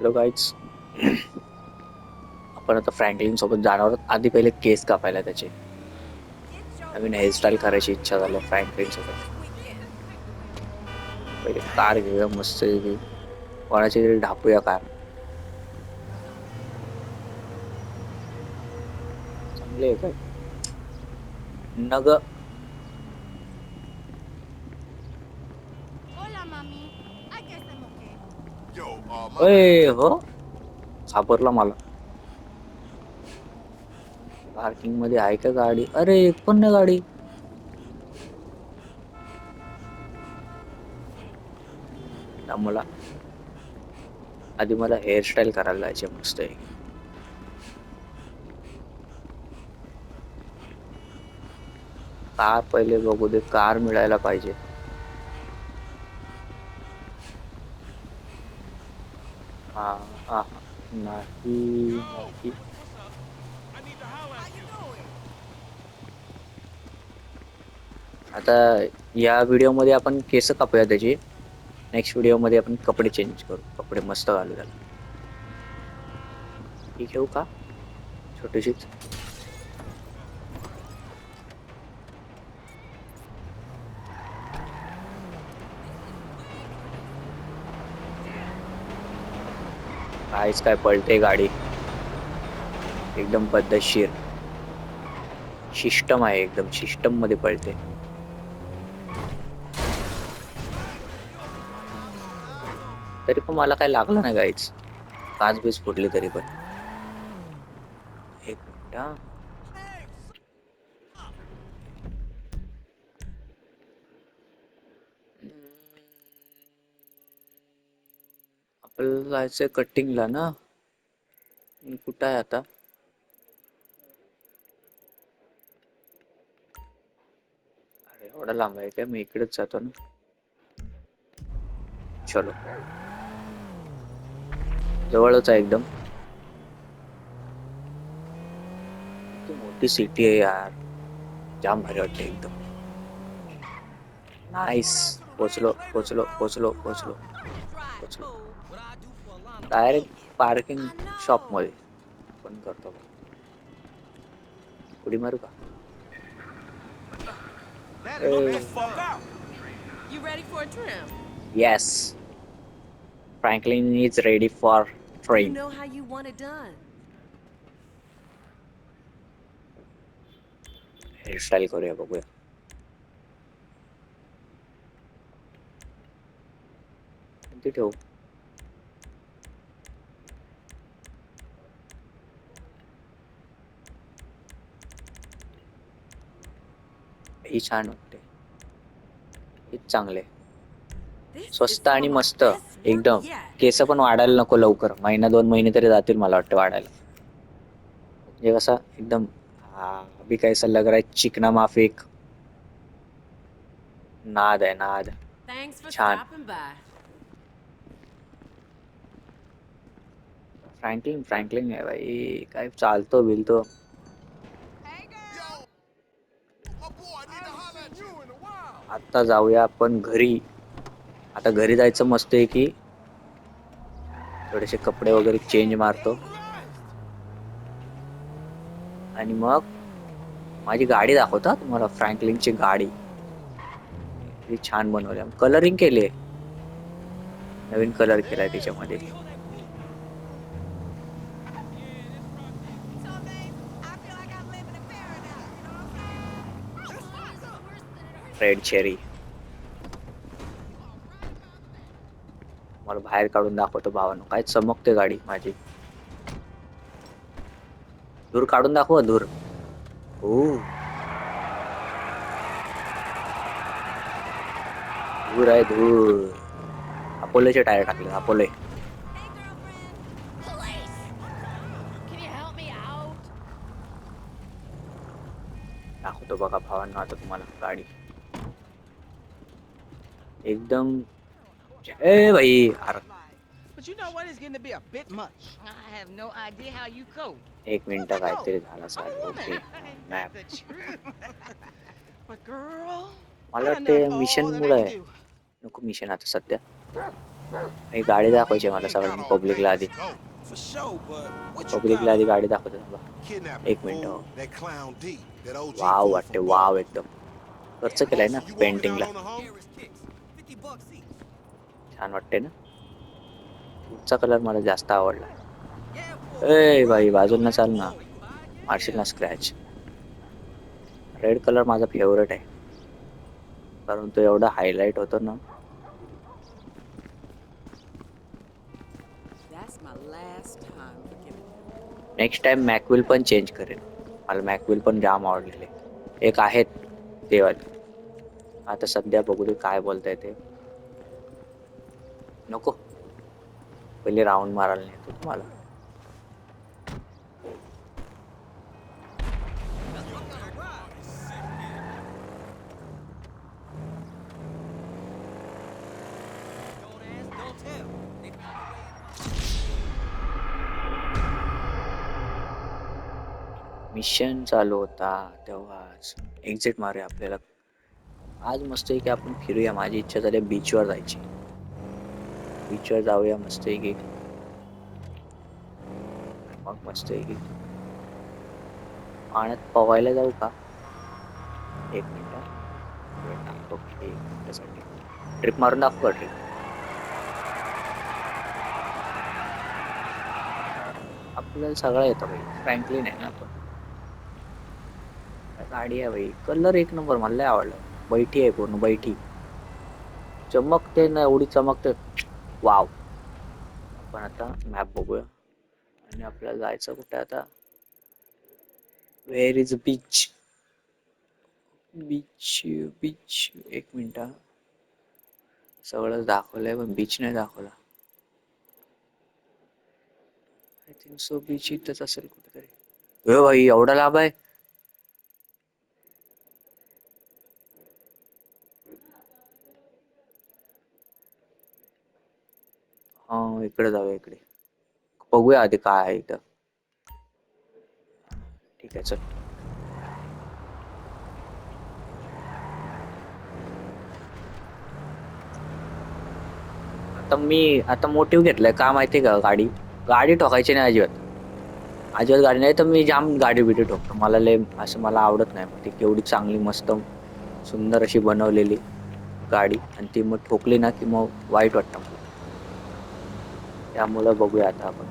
Hello guys. आपण आता Franklin सोबत जाणार आहोत. आधी पहिले केस कापायला त्याचे. नवीन हेअरस्टाईल करायची इच्छा झाली फ्रँकलिन सोबत. पहिले कार घेऊया मस्त पैकी. कोणाची तरी ढापूया कार. चांगली आहे काय नग. अय हो, सापडला मला. पार्किंग मध्ये आहे का गाडी? अरे एक पण नाही गाडी. मला आधी मला हेअरस्टाईल करायला जायचे मस्त आहे. कार पहिले बघू दे, कार मिळायला पाहिजे. हा हा नाही नाही. आता या व्हिडिओ मध्ये आपण केस कापूया त्याची. नेक्स्ट व्हिडिओ मध्ये आपण कपडे चेंज करू, कपडे मस्त घालू त्याला. ही घेऊ का छोटीशीच? काहीच काय पळते गाडी. एकदम पद्धतशीर सिस्टम आहे, एकदम सिस्टम मध्ये पळते. तरी पण मला काय लागलं नाही गाईच. काच बीज फुटली तरी पण. एक मिनिट हा. आपल्याला जायचंय कटिंगला ना. मी कुठं आहे आता? अरे एवढा लांब आहे का? मी इकडेच जातो ना. चलो, जवळच आहे एकदम. किती मोठी सिटी आहे यार. जाम भारी वाटते एकदम. नाईस. पोचलो पोचलो पोचलो पोचलो पोचलो. डायरेक्ट पार्किंग शॉप मध्ये पण करतो. उडी मारू का? Yes, Franklin is ready for train. Hairstyle करूया, बघूया. कोणती ठेवू? ही छान वाटते. हीच चांगले. स्वस्त आणि मस्त एकदम. केस पण वाढायला नको लवकर. महिना 2 महिने तरी जातील मला वाटतं वाढायला. म्हणजे कसं एकदम अभी कैसा लग रहा है चिकना माफिक. नाद आहे नाद. छान. फ्रँकलिन फ्रँकलिन आहे भाई. काय चालतो बिलतो. आता जाऊया आपण घरी. आता घरी जायचं मस्त आहे की. थोडेसे कपडे वगैरे चेंज मारतो आणि मग माझी गाडी दाखवतो तुम्हाला. फ्रँकलिनची गाडी छान बनवली. कलरिंग केले, नवीन कलर केलाय त्याच्यामध्ये. Red cherry. मला बाहेर काढून दाखवतो भावानो. काय चमकते गाडी माझी. धूर काढून दाखव धूर. धूर आहे धूर. अपोलोचे टायर टाकले. अपोलो दाखवतो बघा भावांना आता तुम्हाला गाडी एकदम. ए भाई अरे. एक मिनिट काहीतरी झालं सर. Okay map. मला वाटते मिशन मुळे आहे. नको मिशन आता सध्या. ही गाडी दाखवायची मला सगळ्यांनी पब्लिकला आधी. For sure, but what you पब्लिकला got आधी on? गाडी दाखवतो थांबा. Kidnapping, एक मिनिट. fool. हो. That clown D. That OG wow fool वाटते, from वाव Baltimore. एकदम. खर्च केलाय ना So you walking out पेंटिंगला. on the hoe? छान वाटते ना. पुढचा कलर मला जास्त आवडला. ए भाई बाजूला चाल ना. मारशील ना स्क्रॅच. रेड कलर माझा फेवरेट आहे. कारण तो एवढा हायलाइट होतो ना. नेक्स्ट टाइम मॅकविल पण चेंज करेन. मला मॅकविल पण जाम आवडलेले. एक आहेत ते वाले. आता सध्या बघू दे काय बोलताय ते. नको पहिले राऊंड मारायला नेतो तुम्हाला. मिशन चालू होता तेव्हाच. एक्झिट मारूया आपल्याला. आज मस्त आहे की आपण फिरूया. माझी इच्छा झाली बीचवर जायची. बीचवर जाऊया मस्त आहे की. मग मस्त आहे की पाण्यात पोहायला जाऊ का. एक मिनिट. ओके एक मिनिटासाठी ट्रिप मारून दाखव ट्रिप. आपल्याला सगळं येतं भाई. फ्रँकलिन आहे ना आपण. गाडी आहे भाई. कलर एक नंबर मला लय आवडला. बैठी आहे पूर्ण बैठी. चमकते ना एवढी चमकते. वाव. आपण आता मॅप बघूया आणि आपल्याला जायचं कुठे आता. Where is beach. Beach beach एक मिनिट. सगळं दाखवलंय पण बीच नाही दाखवला. आय थिंक सो बीच इथंच असेल कुठेतरी. ए भाई एवढा लाभ आहे. हा इकडे जाऊया इकडे. बघूया आधी काय आहे इथं. ठीक आहे चल. आता मोटिव्ह घेतलाय का माहितीये का. गाडी गाडी ठोकायची नाही अजिबात. अजिबात गाडी नाही तर मी जाम गाडी बिडी ठोकतो. मला लय असं मला आवडत नाही. मग ती केवढी चांगली मस्त सुंदर अशी बनवलेली गाडी आणि ती मग ठोकली ना की मग वाईट वाटतं मला. त्यामुळं बघूया आता आपण.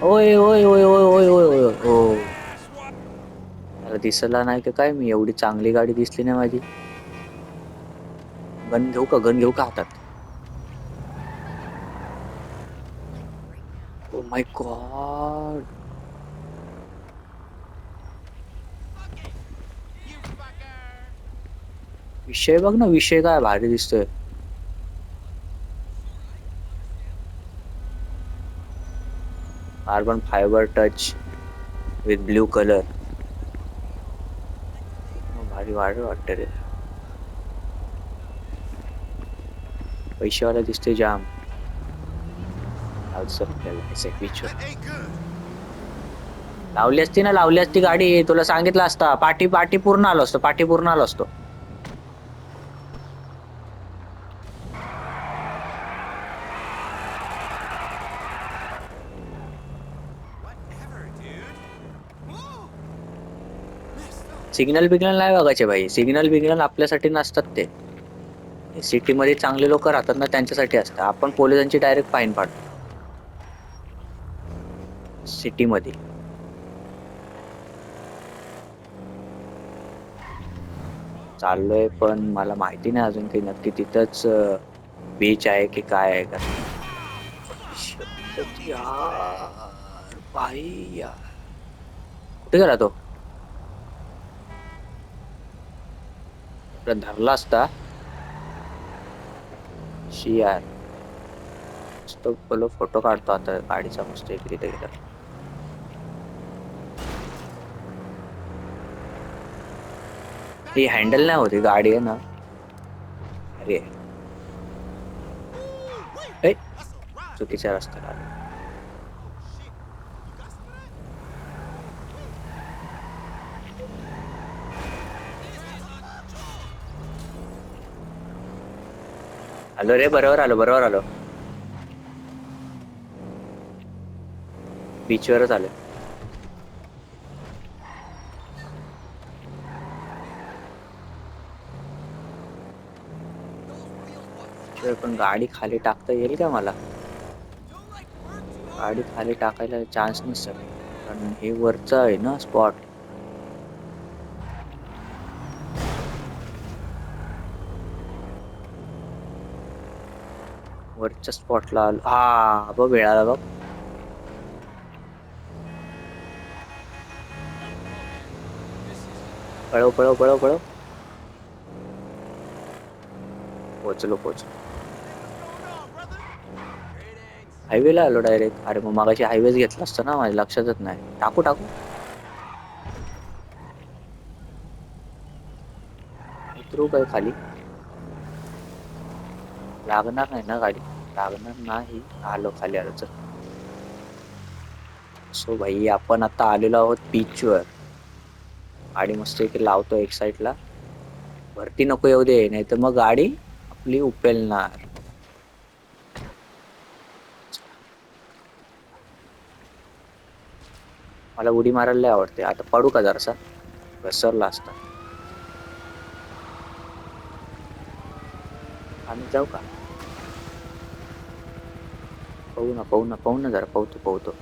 ओय ओय ओय ओय ओय ओय ओय ओ. त्याला दिसला नाही का काय मी. एवढी चांगली गाडी दिसली नाही माझी. गन घेऊ का. गन घेऊ का हातात. Oh my God. विषय बघ ना. विषय काय भारी दिसतोय. Carbon fibre touch with blue colour. भारी भारी वाटतं रे. पैशावाला दिसतोय जाम. लावली असती ना. लावली असती गाडी तुला सांगितलं असता. पाठी पाठी पूर्ण आलो असतो. पाठी पूर्ण आलो असतो. सिग्नल बिग्नल नाही बघायचे भाई. सिग्नल बिग्नल आपल्यासाठी नसतात ते. सिटी मध्ये चांगले लोक राहतात ना त्यांच्यासाठी असतं. आपण पोलिसांची डायरेक्ट फाईन पाडतो सिटी मध्ये. चाललोय पण मला माहिती नाही अजून काही नक्की तिथंच बीच आहे की काय आहे का. यार भाई यार. कुठे गेला तो. धरला असता. शी यार. मस्त बोलो फोटो काढतो आता गाडीचा मस्त एक तिथे गेला. ही हँडल नाही होती गाडी आहे ना. अरे चुकीच्या रस्त्याला आलो. आलो रे, बरोबर आलो, बरोबर आलो. बीचवरच आलो. पण गाडी खाली टाकता येईल का मला? गाडी खाली टाकायला चान्स नसेल, कारण हे वरचं आहे ना स्पॉट. वरच्या स्पॉटला आलो. हा बघ, मिळाला बघ. पळव पळव पळव पळव. पोचलो पोचलो. हायवेला आलो डायरेक्ट. अरे मग मागाशी हायवेच घेतला असतं ना, माझ्या लक्षातच नाही. टाकू टाकू उतरू काय खाली? लागणार नाही ना गाडी? लागणार नाही. आलो खाली, आलो चल. सो भाई, आपण आता आलेलो आहोत बीचवर. गाडी मस्त इथे लावतो एक साईडला. भरती नको येऊ दे, नाही तर मग गाडी आपली उपेलणार. मला उडी मारायला लय आवडते. आता पडू का जरासा? घसरला असता. आम्ही जाऊ का? पाहू ना पाहू ना पाहू ना, जरा पाहतो पाहतो.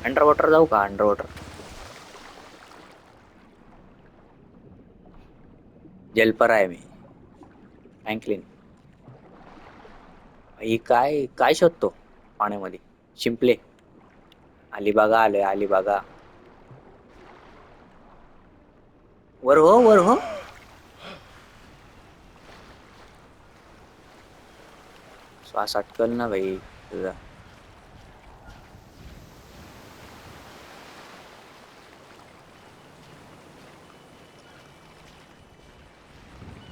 अंडर वॉटर जाऊ का? Under water. जलपर आहे मी. फ्रँकलिन. ही काय काय शोधतो पाण्यामध्ये? शिंपले. अलिबागा आलोय, अलिबागा. वर हो, वर हो. श्वास अटकल ना भाई तुझा.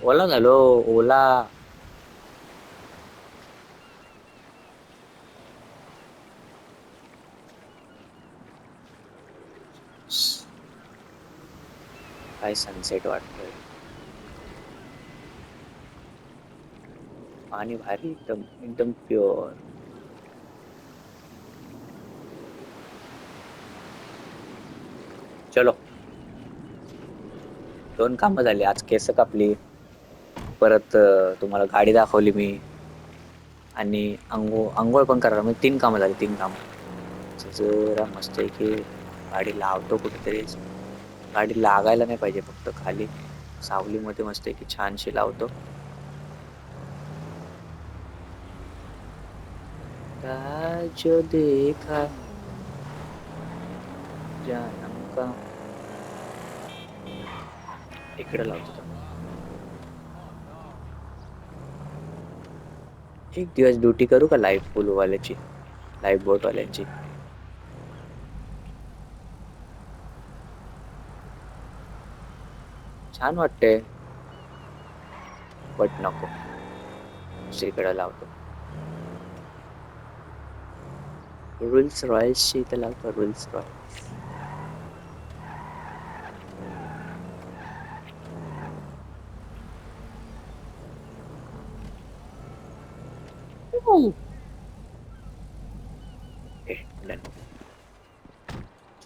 ओला झालो, ओला. काय सनसेट वाटतोय. पाणी भारी, एकदम एकदम प्युअर. चलो. 2 कामं झाली आज. केस कापली, परत तुम्हाला गाडी दाखवली मी, आणि आंघोळ पण करा. म्हणजे 3 कामं झाली, 3 कामं. जरा मस्त आहे की गाडी लावतो कुठेतरी. गाडी लागायला नाही पाहिजे, फक्त खाली सावलीमध्ये मस्त आहे की छानशी लावतो. जो देखा जानम का. इकडे लावतो. एक दिवस ड्युटी करू का लाईफ पूलवाल्याची, लाईफ बोटवाल्यांची? छान वाटते, बट नको. दुसरीकडे लावतो. रोल्स रॉयल्सची इथं लावतो, रोल्स रॉयल्स.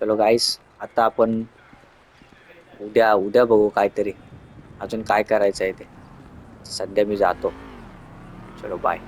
चलो गाईस, आता आपण उद्या उद्या बघू काहीतरी अजून काय करायचं आहे ते. सध्या मी जातो. चलो बाय.